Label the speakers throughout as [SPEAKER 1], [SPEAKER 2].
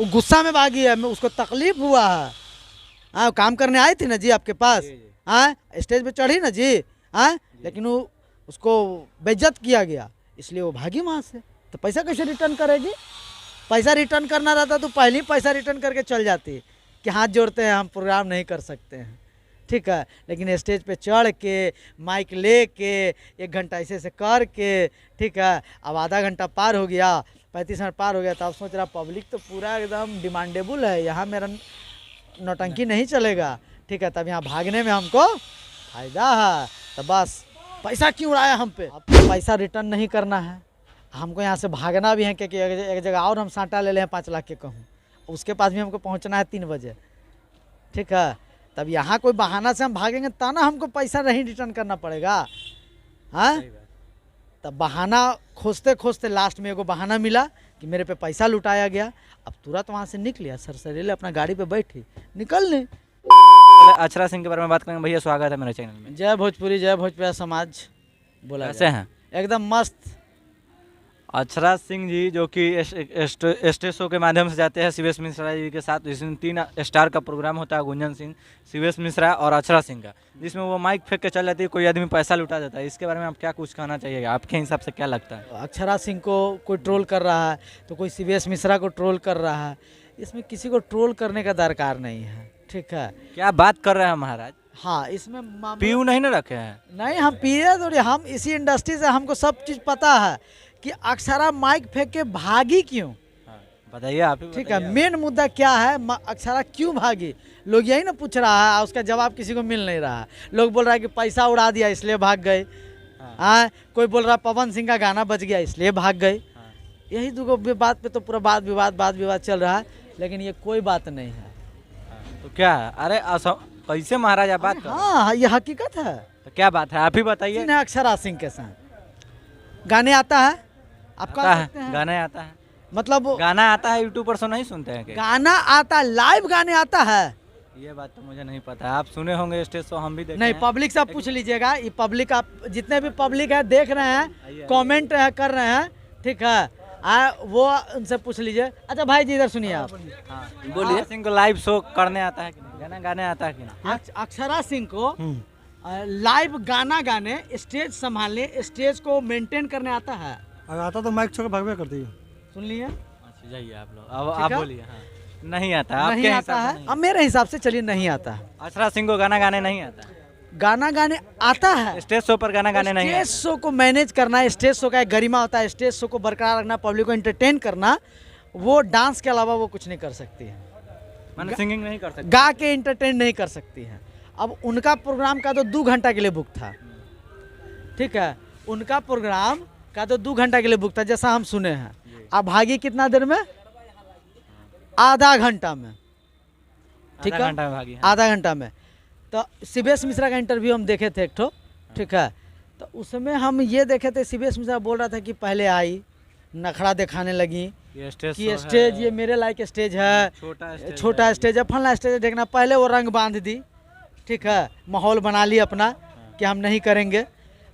[SPEAKER 1] वो गुस्सा में भागी है, मैं उसको तकलीफ हुआ है। हाँ, काम करने आई थी ना जी आपके पास। हाँ, स्टेज पे चढ़ी ना जी। हाँ, लेकिन वो उसको बेइज्जत किया गया, इसलिए वो भागी वहाँ से। तो पैसा कैसे रिटर्न करेगी? पैसा रिटर्न करना रहता तो पहले ही पैसा रिटर्न करके चल जाती कि हाथ जोड़ते हैं, हम प्रोग्राम नहीं कर सकते हैं, ठीक है। लेकिन स्टेज पे चढ़ के माइक ले के 1 घंटा ऐसे कर के, ठीक है। अब आधा घंटा पार हो गया, 35 मिनट पार हो गया, तो आप सोच रहा पब्लिक तो पूरा एकदम डिमांडेबल है, यहाँ मेरा नौटंकी नहीं चलेगा, ठीक है। तब यहाँ भागने में हमको फायदा है। तो बस पैसा क्यों उड़ाया हम पे? आपको पैसा रिटर्न नहीं करना है, हमको यहाँ से भागना भी है, क्योंकि एक जगह और हम साटा ले लें 5 लाख के कहूँ, उसके पास भी हमको पहुँचना है 3 बजे, ठीक है। तब यहाँ कोई बहाना से हम भागेंगे तो ना हमको पैसा नहीं रिटर्न करना पड़ेगा। हाँ, तब बहाना खोजते खोजते लास्ट में एगो बहाना मिला कि मेरे पे पैसा लुटाया गया। अब तुरंत वहाँ से निकलिया, सरसरीले अपना गाड़ी पे बैठी निकलने।
[SPEAKER 2] अक्षरा सिंह के बारे में बात करेंगे। भैया स्वागत है मेरे चैनल में।
[SPEAKER 1] जय भोजपुरी, जय भोजपुरी समाज। बोला
[SPEAKER 2] कैसे हैं?
[SPEAKER 1] एकदम मस्त।
[SPEAKER 2] अक्षरा सिंह जी जो कि स्टेज शो के माध्यम से जाते हैं शिवेश मिश्रा जी के साथ, जिसमें 3 स्टार का प्रोग्राम होता है, गुंजन सिंह, शिवेश मिश्रा और अक्षरा सिंह का, जिसमें वो माइक फेंक के चल जाती है, कोई आदमी पैसा लुटा देता है। इसके बारे में आप क्या कुछ कहना चाहिए? आपके हिसाब से क्या लगता है?
[SPEAKER 1] अक्षरा सिंह को कोई ट्रोल कर रहा है तो कोई शिवेश मिश्रा को ट्रोल कर रहा है, इसमें किसी को ट्रोल करने का दरकार नहीं है, ठीक है।
[SPEAKER 2] क्या बात कर रहे हैं महाराज?
[SPEAKER 1] हाँ, इसमें
[SPEAKER 2] पीयू नहीं ना रखे हैं?
[SPEAKER 1] नहीं, हम पिए थोड़ी, हम इसी इंडस्ट्री से, हमको सब चीज़ पता है कि अक्षरा माइक फेंक के भागी क्यों।
[SPEAKER 2] बताइए आप ही,
[SPEAKER 1] ठीक है। मेन मुद्दा क्या है, अक्षरा क्यों भागी, लोग यही ना पूछ रहा है, उसका जवाब किसी को मिल नहीं रहा है। लोग बोल रहा है कि पैसा उड़ा दिया इसलिए भाग गए। हाँ, कोई बोल रहा पवन सिंह का गाना बज गया इसलिए भाग गए। यही 2 बात पे तो पूरा वाद विवाद चल रहा है, लेकिन ये कोई बात नहीं है।
[SPEAKER 2] तो क्या है? अरे कैसे महाराज आप बात कर रहे हैं?
[SPEAKER 1] हाँ, ये हकीकत है।
[SPEAKER 2] तो क्या बात है, आप ही बताइए।
[SPEAKER 1] अक्षरा सिंह के साथ गाने आता है, आप कह सकते हैं
[SPEAKER 2] गाने आता है,
[SPEAKER 1] मतलब
[SPEAKER 2] गाना आता है, यूट्यूब पर सो नहीं सुनते हैं क्या?
[SPEAKER 1] गाना आता, लाइव गाने आता है।
[SPEAKER 2] ये बात तो मुझे नहीं पता है, आप सुने होंगे स्टेज शो, हम भी देखे
[SPEAKER 1] नहीं,
[SPEAKER 2] हैं।
[SPEAKER 1] पब्लिक से आप पूछ लीजिएगा, ये पब्लिक, आप जितने भी पब्लिक है देख रहे हैं, कमेंट कर रहे हैं, ठीक है, वो उनसे पूछ लीजिए। अच्छा भाई जी, इधर सुनिए आप।
[SPEAKER 2] बोलिए। सिंह को लाइव शो करने आता है कि नहीं? गाना गाने आता है कि नहीं?
[SPEAKER 1] अक्षरा सिंह को लाइव गाना गाने, स्टेज संभालने, स्टेज को मेंटेन करने आता है।
[SPEAKER 3] अगर आता तो माइक छोड़ भागवे करती है।
[SPEAKER 1] सुन लिए?
[SPEAKER 2] अच्छा, जाइए आप लोग, अब आप बोलिए। हाँ, नहीं आता है,
[SPEAKER 1] नहीं आता है। अब मेरे हिसाब से चलिए नहीं आता है।
[SPEAKER 2] अक्षरा सिंह को गाना गाने नहीं आता है?
[SPEAKER 1] गाना गाने आता है,
[SPEAKER 2] स्टेज शो पर गाना गाने नहीं आता।
[SPEAKER 1] स्टेज शो को मैनेज करना, स्टेज शो का एक गरिमा होता है, स्टेज शो को बरकरार रखना, पब्लिक को एंटरटेन करना, वो डांस के अलावा वो कुछ नहीं कर सकती है।
[SPEAKER 2] मैंने सिंगिंग नहीं कर सकती,
[SPEAKER 1] गा के एंटरटेन नहीं कर सकती है। अब उनका प्रोग्राम का तो 2 घंटा के लिए बुक था, ठीक है, उनका प्रोग्राम का तो 2 घंटा के लिए बुक था, जैसा हम सुने हैं। अब भागी कितना देर में? आधा घंटा में, ठीक है, आधा घंटा में। तो शिवेश मिश्रा का इंटरव्यू हम देखे थे एक ठो, ठीक है, तो उसमें हम ये देखे थे, शिवेश मिश्रा बोल रहा था कि पहले आई नखड़ा दिखाने लगी कि स्टेज ये मेरे लायक स्टेज है, छोटा स्टेज है, फलना स्टेज है, देखना। पहले वो रंग बांध दी, ठीक है, माहौल बना ली अपना कि हम नहीं करेंगे।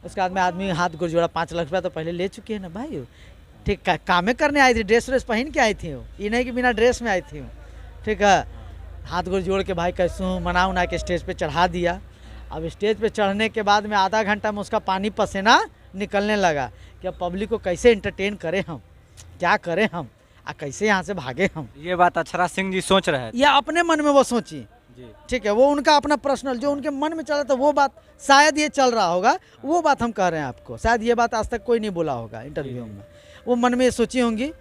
[SPEAKER 1] उसके बाद में आदमी हाथ गोड़ जोड़ा, 5 लाख रुपया तो पहले ले चुके हैं ना भाई, ठीक है। कामें करने आई थी, ड्रेस व्रेस पहन के आई थी, ये नहीं कि बिना ड्रेस में आई थी, ठीक है। हाथ गोड़ जोड़ के भाई कैसूँ मना उना के स्टेज पे चढ़ा दिया। अब स्टेज पे चढ़ने के बाद में आधा घंटा में उसका पानी पसीना निकलने लगा कि अब पब्लिक को कैसे एंटरटेन करें हम, क्या करें हम, कैसे यहाँ से भागे हम।
[SPEAKER 2] ये बात अक्षरा सिंह जी सोच रहे हैं,
[SPEAKER 1] या अपने मन में वो सोची, ठीक है, वो उनका अपना पर्सनल जो उनके मन में चला था, वो बात शायद ये चल रहा होगा, वो बात हम कह रहे हैं आपको। शायद ये बात आज तक कोई नहीं बोला होगा इंटरव्यू में, वो मन में सोची होंगी।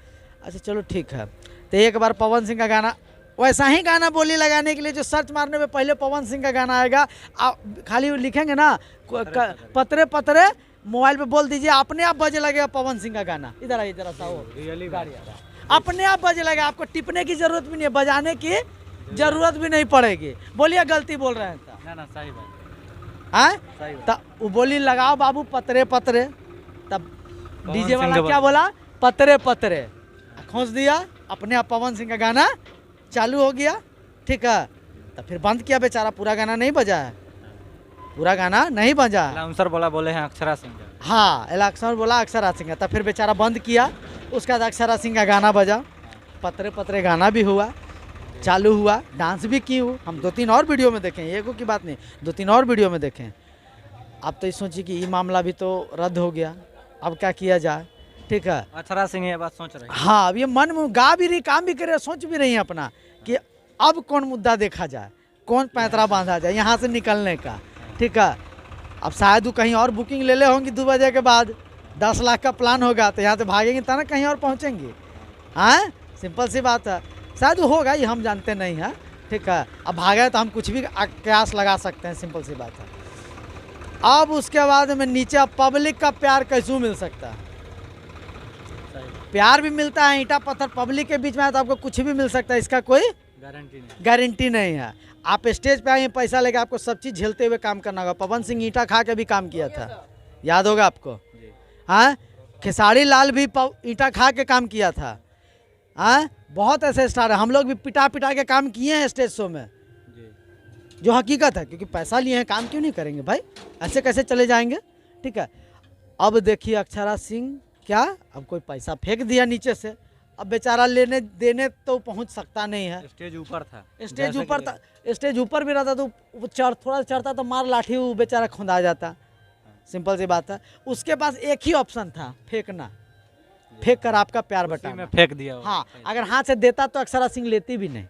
[SPEAKER 1] अच्छा चलो ठीक है। तो एक बार पवन सिंह का गाना, वैसा ही गाना बोली लगाने के लिए जो सर्च मारने में पहले पवन सिंह का गाना आएगा, आप खाली लिखेंगे ना पतरे पतरे, मोबाइल पे बोल दीजिए, अपने आप बजे लगेगा पवन सिंह का गाना। इधर आइए जरा सा, वो गाड़ी आ रहा है, अपने आप बजे लगेगा, आपको टिपने की जरूरत भी नहीं है, बजाने की जरूरत भी नहीं पड़ेगी। बोलिए गलती बोल रहे हैं?
[SPEAKER 2] ना सही बात
[SPEAKER 1] है। तब वो बोली लगाओ बाबू पतरे पतरे, तब डीजे वाला क्या बोला? पतरे पतरे, खोज दिया, अपने आप पवन सिंह का गाना चालू हो गया, ठीक है। तब फिर बंद किया, बेचारा पूरा गाना नहीं बजा है, पूरा गाना नहीं बजा।
[SPEAKER 2] अनाउंसर बोले हैं अक्षरा सिंह का।
[SPEAKER 1] हाँ, अनाउंसर बोला अक्षरा सिंह, तब फिर बेचारा बंद किया, उसके बाद अक्षरा सिंह का गाना बजा, पतरे पतरे गाना भी हुआ, चालू हुआ, डांस भी की हूँ। हम 2-3 और वीडियो में देखें, एक की बात नहीं, 2-3 और वीडियो में देखें। अब तो ये सोचिए कि ये मामला भी तो रद्द हो गया, अब क्या किया जाए। ठीक है,
[SPEAKER 2] अक्षरा सिंह ये बात सोच रहे हैं।
[SPEAKER 1] हाँ, अब ये मन में गा भी रही, काम भी कर रहे, सोच भी रही है अपना कि अब कौन मुद्दा देखा जाए, कौन पैंतरा बांधा जाए यहाँ से निकलने का। ठीक है, अब शायद वो कहीं और बुकिंग ले होंगी 2 बजे के बाद, 10 लाख का प्लान होगा तो यहाँ से भागेंगे तब ना कहीं और पहुँचेंगे। हाँ, सिंपल सी बात है, शायद वो होगा, ये हम जानते नहीं हैं। ठीक है, अब भागे तो हम कुछ भी कयास लगा सकते हैं, सिंपल सी बात है। अब उसके बाद में नीचे अब पब्लिक का प्यार कैसे मिल सकता है? प्यार भी मिलता है, ईंटा पत्थर पब्लिक के बीच में है तो आपको कुछ भी मिल सकता है, इसका कोई गारंटी नहीं है। आप स्टेज पे आए हैं पैसा लेके, आपको सब चीज़ झेलते हुए काम करना होगा। पवन सिंह ईंटा खा के भी काम किया था, याद होगा आपको। हाँ, खेसारी लाल भी ईंटा खा के काम किया था। हाँ, बहुत ऐसे स्टार है, हम लोग भी पिटा पिटा के काम किए हैं स्टेज शो में, जो हकीकत है, क्योंकि पैसा लिए हैं, काम क्यों नहीं करेंगे भाई, ऐसे कैसे चले जाएंगे। ठीक है, अब देखिए अक्षरा सिंह क्या, अब कोई पैसा फेंक दिया नीचे से, अब बेचारा लेने देने तो पहुंच सकता नहीं है।
[SPEAKER 2] स्टेज ऊपर था,
[SPEAKER 1] स्टेज ऊपर था, स्टेज ऊपर भी रहता तो थोड़ा चढ़ता तो मार लाठी वो बेचारा खुंदा जाता, सिंपल सी बात है। उसके पास एक ही ऑप्शन था, फेंकना, फेंक कर आपका प्यार बटाना,
[SPEAKER 2] फेंक दिया।
[SPEAKER 1] हाँ, अगर हाथ से देता तो अक्षरा सिंह लेती भी नहीं,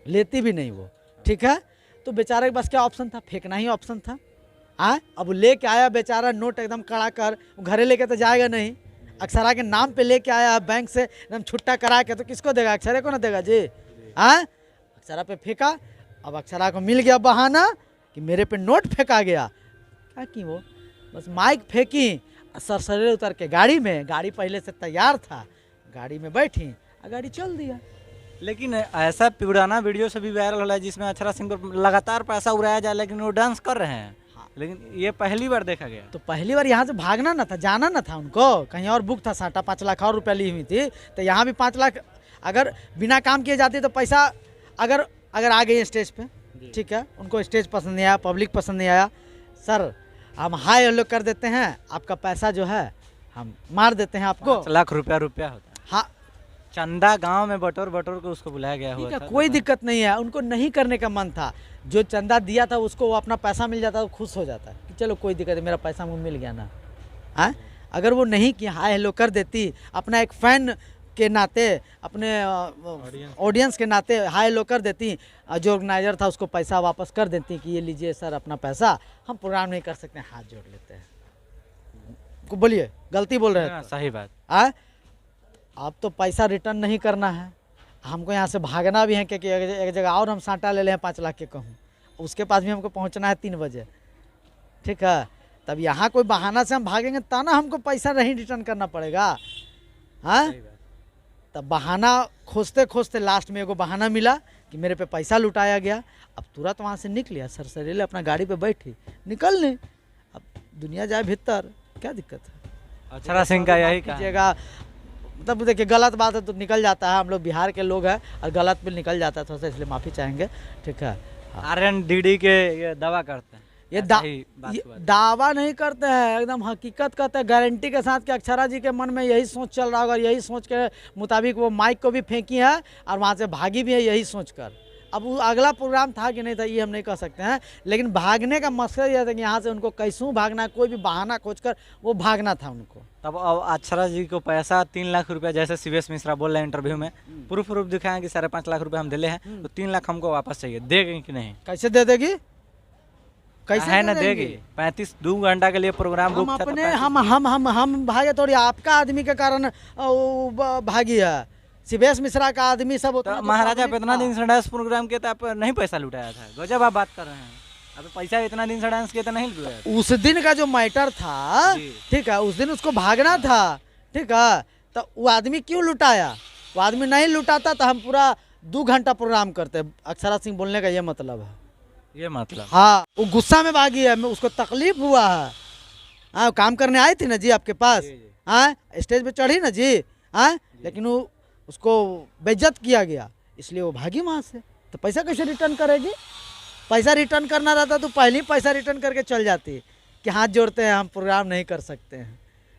[SPEAKER 1] लेती भी नहीं वो। ठीक है, तो बेचारे के पास क्या ऑप्शन था? फेंकना ही ऑप्शन था। हाँ, अब लेके आया बेचारा नोट एकदम कड़ा कर, घरे लेके तो जाएगा नहीं, अक्षरा के नाम पे लेके आया बैंक से एकदम छुट्टा करा के, तो किसको देगा? अक्षरा को ना देगा जी। हाँ, अक्षरा पे फेंका, अब अक्षरा को मिल गया बहाना कि मेरे पे नोट फेंका गया। क्या की वो बस माइक फेंकी, सरसरे उतर के गाड़ी में, गाड़ी पहले से तैयार था, गाड़ी में बैठी और गाड़ी चल दिया।
[SPEAKER 2] लेकिन ऐसा पुराना वीडियो से भी वायरल हो रहा है जिसमें अक्षरा सिंह को लगातार पैसा उड़ाया जाए, लेकिन वो डांस कर रहे हैं। लेकिन ये पहली बार देखा गया।
[SPEAKER 1] तो पहली बार यहाँ से भागना ना था, जाना ना था उनको, कहीं और बुक था, 5.5 लाख और रुपया ली हुई थी, तो यहाँ भी 5 लाख अगर बिना काम किए जाते तो पैसा अगर आ गई स्टेज पे। ठीक है, उनको स्टेज पसंद नहीं आया, पब्लिक पसंद नहीं आया, सर हम हाई हेलो कर देते हैं, आपका पैसा जो है हम मार देते हैं आपको।
[SPEAKER 2] 5 लाख रुपया होता है।
[SPEAKER 1] हाँ,
[SPEAKER 2] चंदा गांव में बटोर को उसको बुलाया गया हुआ था।
[SPEAKER 1] कोई दिक्कत नहीं है, उनको नहीं करने का मन था, जो चंदा दिया था उसको वो अपना पैसा मिल जाता, वो खुश हो जाता कि चलो कोई दिक्कत नहीं, मेरा पैसा मुझे मिल गया ना। हाँ, अगर वो नहीं कि हाय हेलो कर देती, अपना एक फ़ैन के नाते, अपने ऑडियंस के नाते हाय हेलो कर देती, जो ऑर्गेनाइजर था उसको पैसा वापस कर देती कि ये लीजिए सर अपना पैसा, हम प्रोग्राम नहीं कर सकते, हाथ जोड़ लेते हैं। बोलिए, गलती बोल रहे हैं?
[SPEAKER 2] सही बात।
[SPEAKER 1] अब तो पैसा रिटर्न नहीं करना है, हमको यहाँ से भागना भी है, क्योंकि एक जगह और हम साटा ले लें 5 लाख के कहूँ, उसके पास भी हमको पहुँचना है 3 बजे। ठीक है, तब यहाँ कोई बहाना से हम भागेंगे ता ना हमको पैसा नहीं रिटर्न करना पड़ेगा। हाँ, तब बहाना खोजते खोजते लास्ट में एगो बहाना मिला कि मेरे पे पैसा लुटाया गया। अब तुरंत वहाँ से निकलिया, सरसरीले अपना गाड़ी पे बैठी, निकलने, अब दुनिया जाए भीतर, क्या दिक्कत है?
[SPEAKER 2] अक्षरा सिंह का यही
[SPEAKER 1] कीजिएगा, मतलब देखिए गलत बात है तो निकल जाता है, हम लोग बिहार के लोग हैं और गलत पे निकल जाता है थोड़ा सा, इसलिए माफ़ी चाहेंगे। ठीक है,
[SPEAKER 2] RNDD के ये दावा करते हैं,
[SPEAKER 1] ये दावा नहीं करते हैं, एकदम हकीकत कहते हैं, गारंटी के साथ कि अक्षरा जी के मन में यही सोच चल रहा होगा, यही सोच के मुताबिक वो माइक को भी फेंकी है और वहाँ से भागी भी है यही सोच कर। अब वो अगला प्रोग्राम था कि नहीं था ये हम नहीं कह सकते हैं, लेकिन भागने का मकसद यह था कि यहाँ से उनको कैसूँ भागना है, कोई भी बहाना खोजकर वो भागना था उनको।
[SPEAKER 2] तब अब अक्षरा जी को पैसा 3 लाख रुपया, जैसे शिवेश मिश्रा बोल रहे हैं इंटरव्यू में, प्रूफ दिखाएं कि 5.5 लाख रुपया हम दिले हैं, तो 3 लाख हमको वापस चाहिए, देगी कि नहीं?
[SPEAKER 1] कैसे दे देगी? कैसे
[SPEAKER 2] है ना देगी? 2 घंटा के लिए प्रोग्राम बुक था,
[SPEAKER 1] अपने हम भागे थोड़ी, आपका आदमी के कारण भागी है, शिवेश मिश्रा का आदमी सब
[SPEAKER 2] तो महाराजा पे इतना दिन से डांस प्रोग्राम किया था, आप नहीं पैसा लुटाया था? गजब आप बात कर रहे हैं, अब पैसा इतना दिन से डांस किया था नहीं लुटाया।
[SPEAKER 1] उस दिन का जो मैटर था, ठीक है, उस दिन उसको भागना था। ठीक है, तो वो आदमी क्यों लुटाया? वो आदमी नहीं लुटाता तो हम पूरा 2 घंटा प्रोग्राम करते। अक्षरा सिंह बोलने का ये मतलब है,
[SPEAKER 2] ये मतलब।
[SPEAKER 1] हाँ, वो गुस्सा में भागी है, उसको तकलीफ हुआ है। हाँ, काम करने आई थी ना जी आपके पास, हाँ, स्टेज पे चढ़ी ना जी, हाँ, लेकिन वो उसको बेइज्जत किया गया, इसलिए वो भागी वहाँ से। तो पैसा कैसे रिटर्न करेगी? पैसा रिटर्न करना रहता तो पहले ही पैसा रिटर्न करके चल जाती कि हाथ जोड़ते हैं हम प्रोग्राम नहीं कर सकते हैं।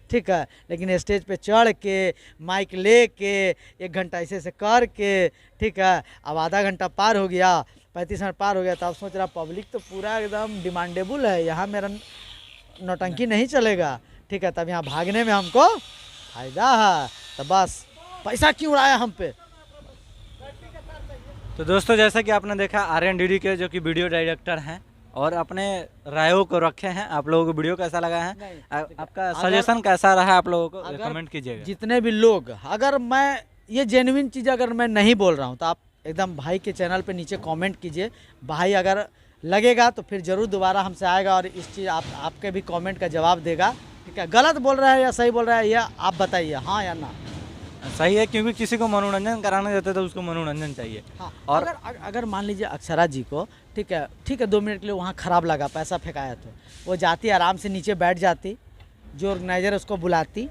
[SPEAKER 1] ठीक है, लेकिन स्टेज पे चढ़ के माइक ले के 1 घंटा ऐसे कर के, ठीक है, अब आधा घंटा पार हो गया, 35 मिनट पार हो गया, तो आप सोच रहा पब्लिक तो पूरा एकदम डिमांडेबल है, यहाँ मेरा नौटंकी नहीं चलेगा, ठीक है, तब यहाँ भागने में हमको फायदा है, तो बस पैसा क्यों उड़ाया हम पे।
[SPEAKER 2] तो दोस्तों जैसा कि आपने देखा RNDD के जो कि वीडियो डायरेक्टर हैं और अपने रायों को रखे हैं। आप लोगों को वीडियो कैसा लगा है, आपका सजेशन कैसा रहा, आप लोगों को कमेंट कीजिएगा।
[SPEAKER 1] जितने भी लोग, अगर मैं ये जेन्युइन चीज़ अगर मैं नहीं बोल रहा हूँ तो आप एकदम भाई के चैनल पे नीचे कमेंट कीजिए, भाई अगर लगेगा तो फिर ज़रूर दोबारा हमसे आएगा और इस चीज़ आपके भी कमेंट का जवाब देगा, ठीक है। गलत बोल रहा है या सही बोल रहा है, या आप बताइए, हाँ या ना।
[SPEAKER 2] सही है, क्योंकि किसी को मनोरंजन कराना चाहते तो उसको मनोरंजन चाहिए।
[SPEAKER 1] हाँ,
[SPEAKER 2] और
[SPEAKER 1] अगर मान लीजिए अक्षरा जी को, ठीक है 2 मिनट के लिए वहाँ ख़राब लगा, पैसा फेंकाया, तो वो जाती आराम से नीचे बैठ जाती, जो ऑर्गेनाइजर उसको बुलाती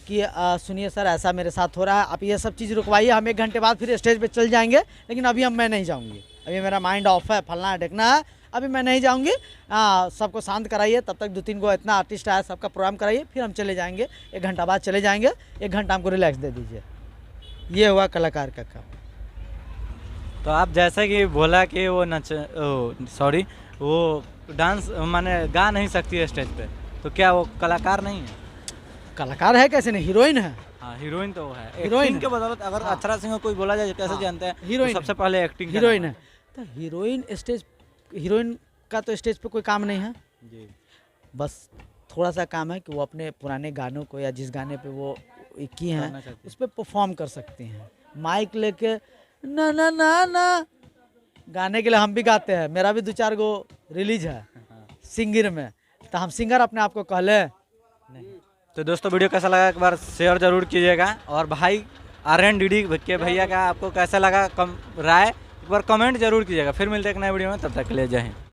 [SPEAKER 1] कि सुनिए सर ऐसा मेरे साथ हो रहा है, आप ये सब चीज़ रुकवाइए, हम 1 घंटे बाद फिर स्टेज पे चल जाएंगे, लेकिन अभी मैं नहीं जाऊँगी, अभी मेरा माइंड ऑफ है, फलना है ढेकना है, अभी मैं नहीं जाऊँगी, सबको शांत कराइए, तब तक 2-3 गो इतना आर्टिस्ट आया, सबका प्रोग्राम कराइए, फिर हम चले जाएंगे, 1 घंटा बाद चले जाएंगे, 1 घंटा हमको रिलैक्स दे दीजिए। ये हुआ कलाकार का काम।
[SPEAKER 2] तो आप जैसे कि बोला कि वो वो डांस माने गा नहीं सकती है स्टेज पे, तो क्या वो कलाकार नहीं है?
[SPEAKER 1] कलाकार है कैसे नहीं, हीरोइन है।
[SPEAKER 2] हाँ हीरोइन तो वो है,
[SPEAKER 1] हीरोइन
[SPEAKER 2] एक्टिंग के बदौलत अगर
[SPEAKER 1] हाँ।
[SPEAKER 2] अक्षरा सिंह को कोई बोला जाए कैसे जानते हैं,
[SPEAKER 1] हीरोइन
[SPEAKER 2] तो सबसे पहले एक्टिंग
[SPEAKER 1] हीरोइन है। तो हीरोइन का तो स्टेज पे कोई काम नहीं है
[SPEAKER 2] जी।
[SPEAKER 1] बस थोड़ा सा काम है कि वो अपने पुराने गानों को या जिस गाने पे वो की हैं उस पर परफॉर्म कर सकती हैं। माइक लेके ना ना ना ना गाने के लिए हम भी गाते हैं, मेरा भी 2-4 गो रिलीज है सिंगर में, तो हम सिंगर अपने आप को कहले
[SPEAKER 2] नहीं। तो दोस्तों वीडियो कैसा लगा एक बार शेयर जरूर कीजिएगा, और भाई RNDD के भैया का आपको कैसा लगा राय एक बार कमेंट जरूर कीजिएगा। फिर मिलते हैं एक नए वीडियो में, तब तक के लिए जय हिंद।